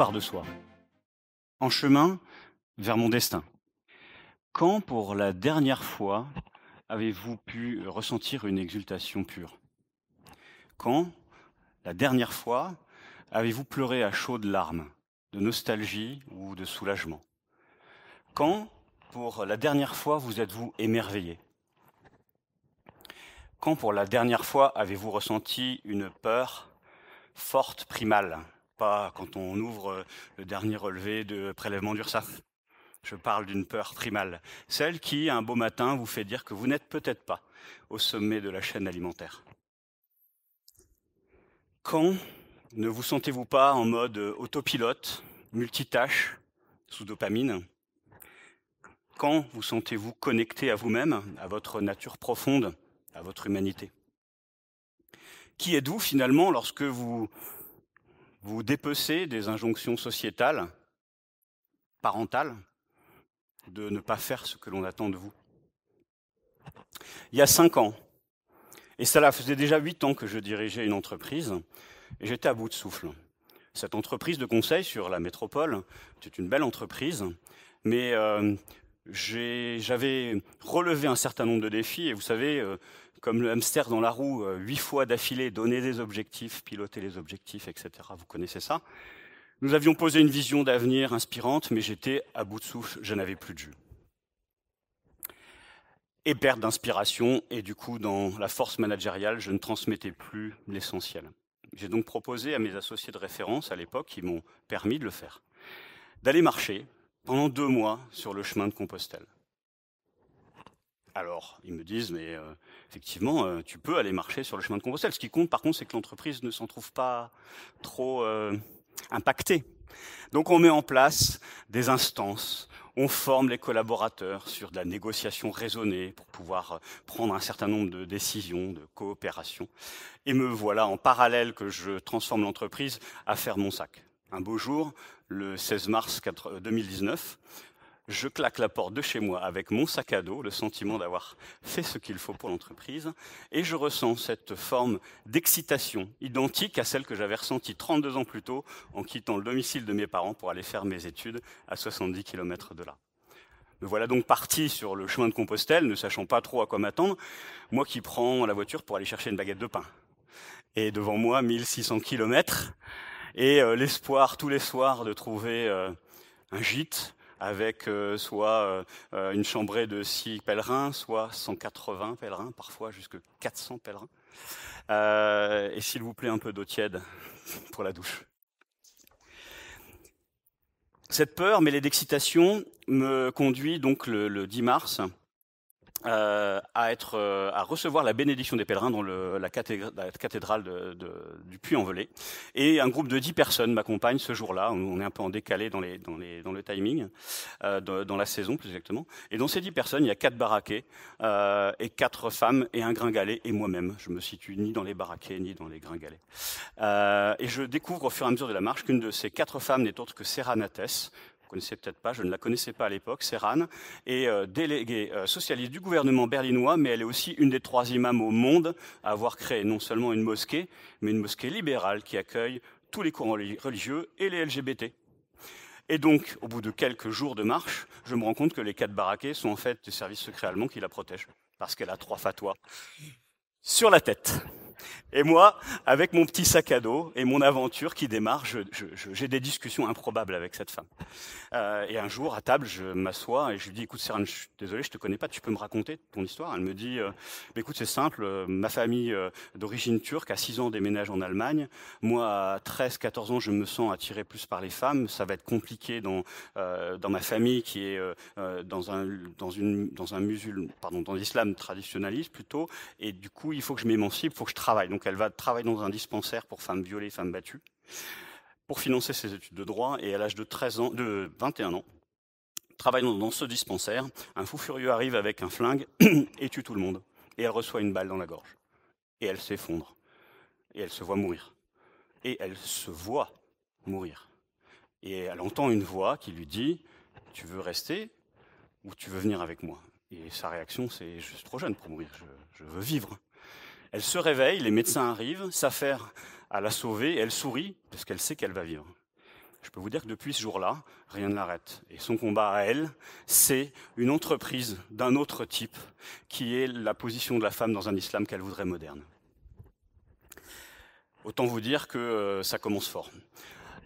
part de soi, en chemin vers mon destin. Quand, pour la dernière fois, avez-vous pu ressentir une exultation pure? Quand, la dernière fois, avez-vous pleuré à chaudes larmes, de nostalgie ou de soulagement? Quand, pour la dernière fois, vous êtes-vous émerveillé? Quand, pour la dernière fois, avez-vous ressenti une peur forte, primale? Pas quand on ouvre le dernier relevé de prélèvement d'URSSAF. Je parle d'une peur primale, celle qui, un beau matin, vous fait dire que vous n'êtes peut-être pas au sommet de la chaîne alimentaire. Quand ne vous sentez-vous pas en mode autopilote, multitâche, sous dopamine? Quand vous sentez-vous connecté à vous-même, à votre nature profonde, à votre humanité? Qui êtes-vous finalement lorsque vous vous dépecez des injonctions sociétales, parentales, de ne pas faire ce que l'on attend de vous? Il y a 5 ans, et cela faisait déjà 8 ans que je dirigeais une entreprise, et j'étais à bout de souffle. Cette entreprise de conseil sur la métropole, c'est une belle entreprise, mais j'avais relevé un certain nombre de défis, et vous savez, comme le hamster dans la roue, 8 fois d'affilée, donner des objectifs, piloter les objectifs, etc. Vous connaissez ça. Nous avions posé une vision d'avenir inspirante, mais j'étais à bout de souffle, je n'avais plus de jus. Et perte d'inspiration, et du coup, dans la force managériale, je ne transmettais plus l'essentiel. J'ai donc proposé à mes associés de référence à l'époque, qui m'ont permis de le faire, d'aller marcher pendant 2 mois sur le chemin de Compostelle. Alors, ils me disent, mais effectivement, tu peux aller marcher sur le chemin de Compostelle. Ce qui compte, par contre, c'est que l'entreprise ne s'en trouve pas trop impactée. Donc, on met en place des instances, on forme les collaborateurs sur de la négociation raisonnée pour pouvoir prendre un certain nombre de décisions, de coopération. Et me voilà en parallèle que je transforme l'entreprise à faire mon sac. Un beau jour, le 16 mars 2019, je claque la porte de chez moi avec mon sac à dos, le sentiment d'avoir fait ce qu'il faut pour l'entreprise, et je ressens cette forme d'excitation identique à celle que j'avais ressentie 32 ans plus tôt en quittant le domicile de mes parents pour aller faire mes études à 70 km de là. Me voilà donc parti sur le chemin de Compostelle, ne sachant pas trop à quoi m'attendre, moi qui prends la voiture pour aller chercher une baguette de pain. Et devant moi, 1600 km, et l'espoir tous les soirs de trouver un gîte, avec soit une chambrée de 6 pèlerins, soit 180 pèlerins, parfois jusque 400 pèlerins. Et s'il vous plaît, un peu d'eau tiède pour la douche. Cette peur mêlée d'excitation me conduit donc le 10 mars à recevoir la bénédiction des pèlerins dans la cathédrale du Puy-en-Velay. Et un groupe de 10 personnes m'accompagne ce jour-là. On est un peu en décalé dans le timing, dans la saison plus exactement. Et dans ces 10 personnes, il y a 4 baraquets et 4 femmes et un gringalet et moi-même. Je me situe ni dans les baraquets ni dans les gringalets. Et je découvre au fur et à mesure de la marche qu'une de ces 4 femmes n'est autre que Seranates. Vous ne connaissez peut-être pas, je ne la connaissais pas à l'époque, Serran, est déléguée socialiste du gouvernement berlinois, mais elle est aussi une des 3 imams au monde à avoir créé non seulement une mosquée, mais une mosquée libérale qui accueille tous les courants religieux et les LGBT. Et donc, au bout de quelques jours de marche, je me rends compte que les 4 baraquets sont en fait des services secrets allemands qui la protègent, parce qu'elle a 3 fatwas sur la tête. Et moi, avec mon petit sac à dos et mon aventure qui démarre, j'ai des discussions improbables avec cette femme. Et un jour, à table, je m'assois et je lui dis, écoute Serran, je suis désolé, je te connais pas, tu peux me raconter ton histoire? Elle me dit, écoute, c'est simple, ma famille d'origine turque a 6 ans déménage en Allemagne. Moi, à 13-14 ans, je me sens attiré plus par les femmes. Ça va être compliqué dans ma famille qui est dans l'islam traditionnaliste plutôt. Et du coup, il faut que je m'émancipe, il faut que je travaille. Donc elle va travailler dans un dispensaire pour femmes violées, femmes battues, pour financer ses études de droit, et à l'âge de 21 ans, travaillant dans ce dispensaire, un fou furieux arrive avec un flingue et tue tout le monde. Et elle reçoit une balle dans la gorge. Et elle s'effondre. Et elle se voit mourir. Et elle se voit mourir. Et elle entend une voix qui lui dit « Tu veux rester ou tu veux venir avec moi ?» Et sa réaction, c'est « Je suis trop jeune pour mourir, je veux vivre ». Elle se réveille, les médecins arrivent, s'affairent à la sauver, et elle sourit, parce qu'elle sait qu'elle va vivre. Je peux vous dire que depuis ce jour-là, rien ne l'arrête. Et son combat à elle, c'est une entreprise d'un autre type, qui est la position de la femme dans un islam qu'elle voudrait moderne. Autant vous dire que ça commence fort.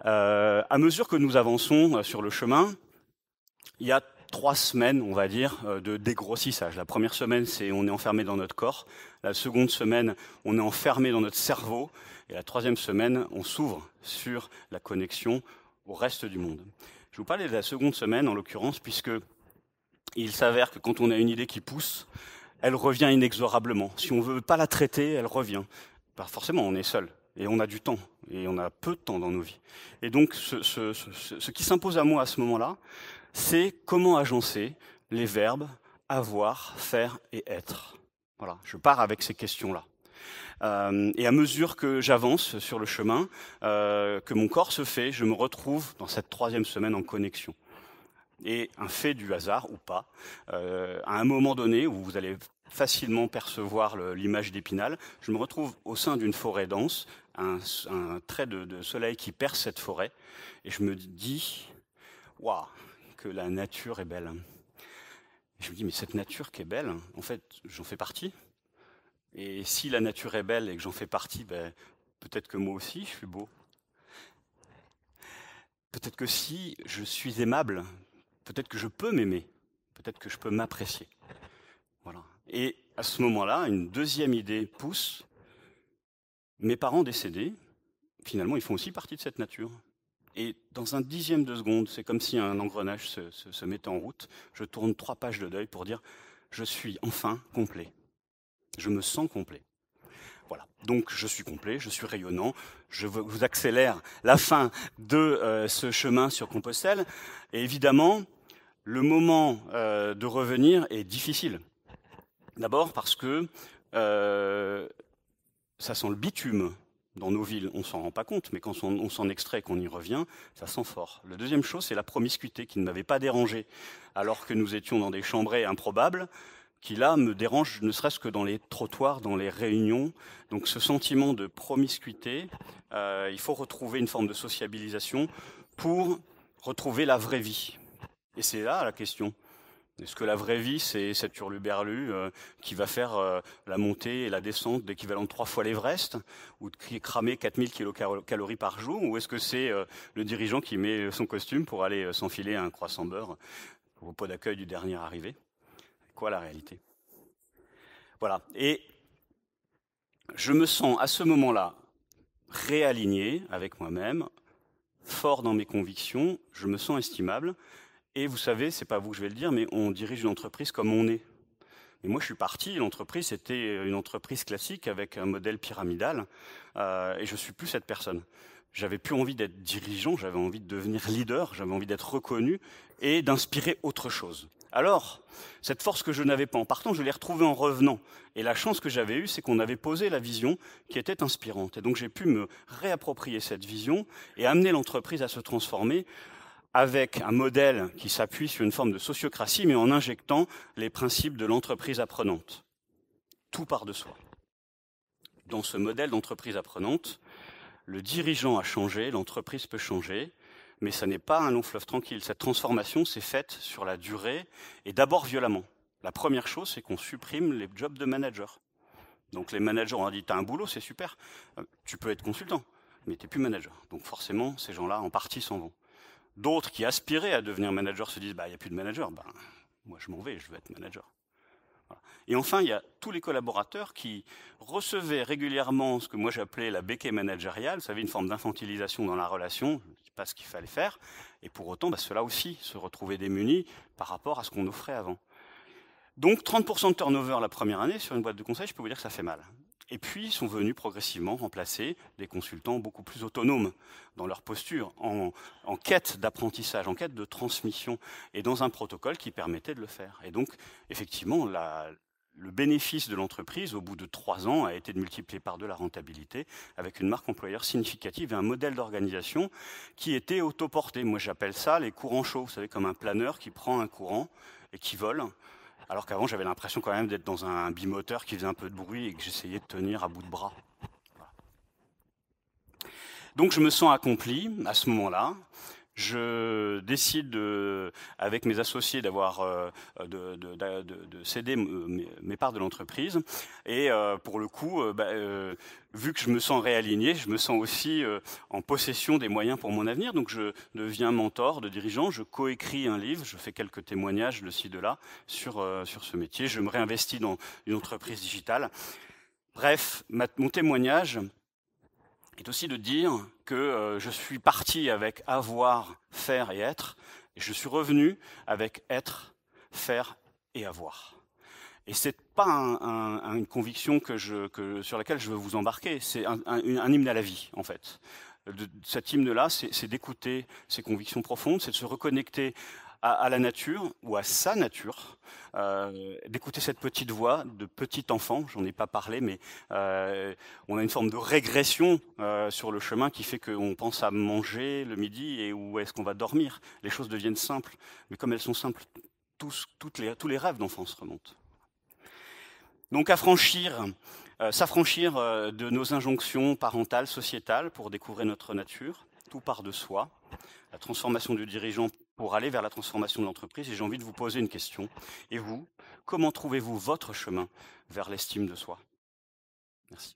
À mesure que nous avançons sur le chemin, il y a 3 semaines, on va dire, de dégrossissage. La première semaine, c'est on est enfermé dans notre corps. La seconde semaine, on est enfermé dans notre cerveau. Et la troisième semaine, on s'ouvre sur la connexion au reste du monde. Je vous parlais de la seconde semaine, en l'occurrence, puisque il s'avère que quand on a une idée qui pousse, elle revient inexorablement. Si on ne veut pas la traiter, elle revient. Forcément, on est seul. Et on a du temps. Et on a peu de temps dans nos vies. Et donc, ce qui s'impose à moi à ce moment-là, c'est comment agencer les verbes avoir, faire et être. Voilà, je pars avec ces questions-là. Et à mesure que j'avance sur le chemin, que mon corps se fait, je me retrouve dans cette 3e semaine en connexion. Et un fait du hasard ou pas, à un moment donné où vous allez facilement percevoir l'image d'Épinal, je me retrouve au sein d'une forêt dense, un trait de soleil qui perce cette forêt, et je me dis, waouh, que la nature est belle. Et je me dis, mais cette nature qui est belle, en fait, j'en fais partie. Et si la nature est belle et que j'en fais partie, ben, peut-être que moi aussi, je suis beau. Peut-être que si je suis aimable, peut-être que je peux m'aimer. Peut-être que je peux m'apprécier. Voilà. Et à ce moment-là, une deuxième idée pousse. Mes parents décédés, finalement, ils font aussi partie de cette nature. Et dans un 10e de seconde, c'est comme si un engrenage se mettait en route. Je tourne 3 pages de deuil pour dire « je suis enfin complet ». Je me sens complet. Voilà. Donc je suis complet, je suis rayonnant. Je vous accélère la fin de ce chemin sur Compostelle. Et évidemment, le moment de revenir est difficile. D'abord parce que ça sent le bitume. Dans nos villes, on ne s'en rend pas compte, mais quand on s'en extrait et qu'on y revient, ça sent fort. La deuxième chose, c'est la promiscuité qui ne m'avait pas dérangé, alors que nous étions dans des chambrées improbables, qui là me dérange ne serait-ce que dans les trottoirs, dans les réunions. Donc ce sentiment de promiscuité, il faut retrouver une forme de sociabilisation pour retrouver la vraie vie. Et c'est là la question. Est-ce que la vraie vie, c'est cet hurluberlu qui va faire la montée et la descente d'équivalent de 3 fois l'Everest, ou qui est cramé 4000 kilocalories par jour, ou est-ce que c'est le dirigeant qui met son costume pour aller s'enfiler un croissant beurre au pot d'accueil du dernier arrivé? Quoi la réalité? Voilà. Et je me sens à ce moment-là réaligné avec moi-même, fort dans mes convictions, je me sens estimable. Et vous savez, c'est pas vous que je vais le dire, mais on dirige une entreprise comme on est. Et moi, je suis parti, l'entreprise, c'était une entreprise classique avec un modèle pyramidal, et je suis plus cette personne. J'avais plus envie d'être dirigeant, j'avais envie de devenir leader, j'avais envie d'être reconnu et d'inspirer autre chose. Alors, cette force que je n'avais pas en partant, je l'ai retrouvée en revenant. Et la chance que j'avais eue, c'est qu'on avait posé la vision qui était inspirante. Et donc j'ai pu me réapproprier cette vision et amener l'entreprise à se transformer avec un modèle qui s'appuie sur une forme de sociocratie, mais en injectant les principes de l'entreprise apprenante. Tout part de soi. Dans ce modèle d'entreprise apprenante, le dirigeant a changé, l'entreprise peut changer, mais ça n'est pas un long fleuve tranquille. Cette transformation s'est faite sur la durée et d'abord violemment. La première chose, c'est qu'on supprime les jobs de manager. Donc les managers ont dit « t'as un boulot, c'est super, tu peux être consultant, mais t'es plus manager ». Donc forcément, ces gens-là, en partie, s'en vont. D'autres qui aspiraient à devenir manager se disent bah, « il n'y a plus de manager, ben, moi je m'en vais, je veux être manager ». Voilà. Et enfin, il y a tous les collaborateurs qui recevaient régulièrement ce que moi j'appelais la béquille managériale, vous savez, une forme d'infantilisation dans la relation, pas ce qu'il fallait faire, et pour autant, bah, ceux-là aussi se retrouvaient démunis par rapport à ce qu'on offrait avant. Donc 30% de turnover la première année sur une boîte de conseil, je peux vous dire que ça fait mal. Et puis sont venus progressivement remplacer des consultants beaucoup plus autonomes dans leur posture, en quête d'apprentissage, en quête de transmission, et dans un protocole qui permettait de le faire. Et donc, effectivement, le bénéfice de l'entreprise, au bout de 3 ans, a été de multiplier par 2 la rentabilité, avec une marque employeur significative et un modèle d'organisation qui était autoporté. Moi, j'appelle ça les courants chauds, vous savez, comme un planeur qui prend un courant et qui vole. Alors qu'avant, j'avais l'impression quand même d'être dans un bimoteur qui faisait un peu de bruit et que j'essayais de tenir à bout de bras. Voilà. Donc je me sens accompli à ce moment-là. Je décide, avec mes associés, de céder mes parts de l'entreprise. Et pour le coup, vu que je me sens réaligné, je me sens aussi en possession des moyens pour mon avenir. Donc je deviens mentor de dirigeants, je coécris un livre, je fais quelques témoignages de ci, de là sur ce métier. Je me réinvestis dans une entreprise digitale. Bref, mon témoignage est aussi de dire que je suis parti avec avoir, faire et être, et je suis revenu avec être, faire et avoir. Et c'est pas une conviction sur laquelle je veux vous embarquer, c'est un hymne à la vie, en fait. Cet hymne-là, c'est d'écouter ces convictions profondes, c'est de se reconnecter à la nature ou à sa nature, d'écouter cette petite voix de petit enfant, j'en ai pas parlé, mais on a une forme de régression sur le chemin qui fait qu'on pense à manger le midi et où est-ce qu'on va dormir. Les choses deviennent simples, mais comme elles sont simples, tous les rêves d'enfance remontent. Donc s'affranchir de nos injonctions parentales, sociétales, pour découvrir notre nature, tout part de soi, la transformation du dirigeant pour aller vers la transformation de l'entreprise. Et j'ai envie de vous poser une question. Et vous, comment trouvez-vous votre chemin vers l'estime de soi ? Merci.